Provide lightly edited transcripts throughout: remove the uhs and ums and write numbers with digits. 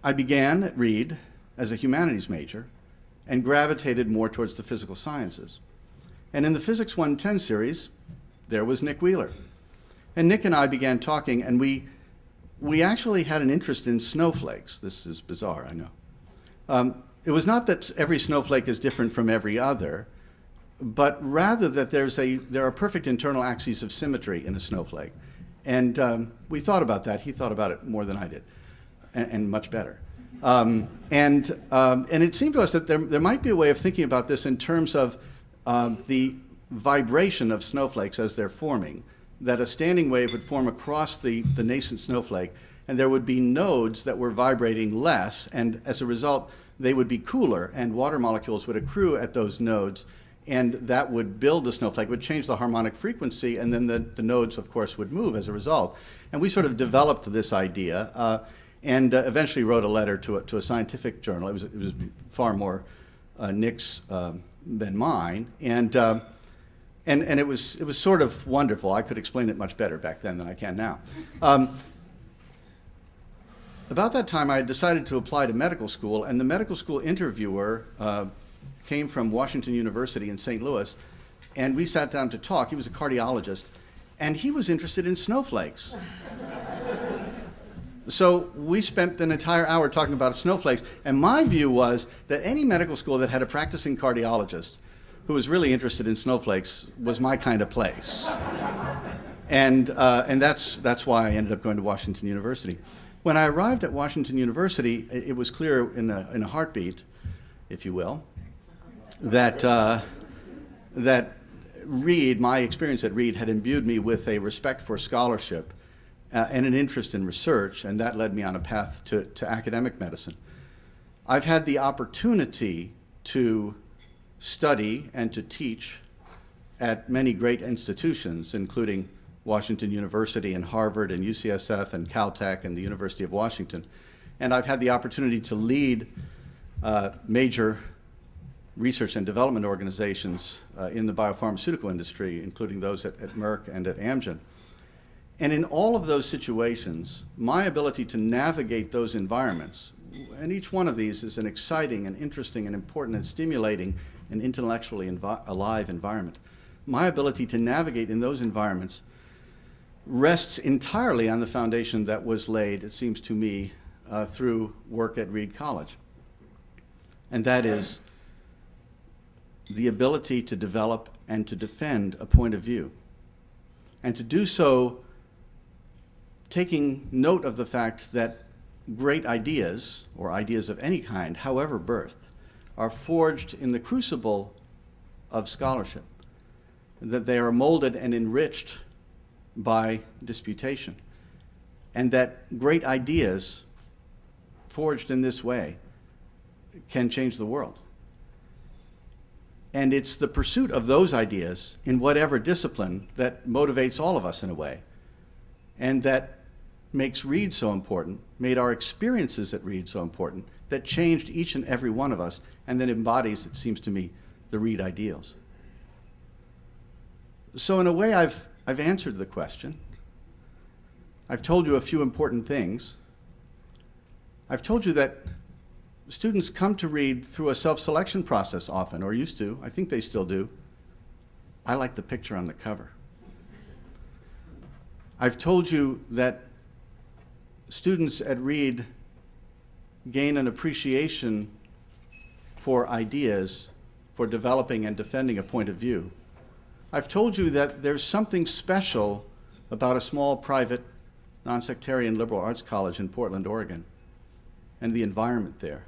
I began at Reed as a humanities major and gravitated more towards the physical sciences. And in the Physics 110 series, there was Nick Wheeler. And Nick and I began talking, and we actually had an interest in snowflakes. This is bizarre, I know. It was not that every snowflake is different from every other, but rather that there are perfect internal axes of symmetry in a snowflake. And we thought about that. He thought about it more than I did, and much better. And it seemed to us that there might be a way of thinking about this in terms of the vibration of snowflakes as they're forming, that a standing wave would form across the nascent snowflake, and there would be nodes that were vibrating less, and as a result, they would be cooler, and water molecules would accrue at those nodes, and that would build the snowflake, would change the harmonic frequency, and then the nodes, of course, would move as a result. And we sort of developed this idea, and eventually wrote a letter to a scientific journal. It was far more Nick's than mine, and it was sort of wonderful. I could explain it much better back then than I can now. About that time, I had decided to apply to medical school, and the medical school interviewer came from Washington University in St. Louis, and we sat down to talk. He was a cardiologist, and he was interested in snowflakes. So we spent an entire hour talking about snowflakes, and my view was that any medical school that had a practicing cardiologist who was really interested in snowflakes was my kind of place. And that's why I ended up going to Washington University. When I arrived at Washington University, it was clear in a heartbeat, if you will, that Reed, my experience at Reed, had imbued me with a respect for scholarship and an interest in research, and that led me on a path to academic medicine. I've had the opportunity to study and to teach at many great institutions, including Washington University and Harvard and UCSF and Caltech and the University of Washington. And I've had the opportunity to lead major research and development organizations in the biopharmaceutical industry, including those at Merck and at Amgen. And in all of those situations, my ability to navigate those environments, and each one of these is an exciting and interesting and important and stimulating and intellectually alive environment. My ability to navigate in those environments rests entirely on the foundation that was laid, it seems to me, through work at Reed College. And that is the ability to develop and to defend a point of view. And to do so taking note of the fact that great ideas, or ideas of any kind, however birthed, are forged in the crucible of scholarship, that they are molded and enriched by disputation, and that great ideas forged in this way can change the world. And it's the pursuit of those ideas in whatever discipline that motivates all of us in a way, and that makes Reed so important, made our experiences at Reed so important, that changed each and every one of us, and that embodies, it seems to me, the Reed ideals. So in a way, I've answered the question. I've told you a few important things. I've told you that students come to Reed through a self-selection process often, or used to. I think they still do. I like the picture on the cover. I've told you that students at Reed gain an appreciation for ideas, for developing and defending a point of view. I've told you that there's something special about a small, private, non-sectarian liberal arts college in Portland, Oregon, and the environment there.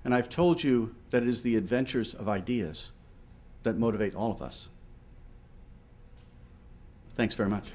And I've told you that it is the adventures of ideas that motivate all of us. Thanks very much.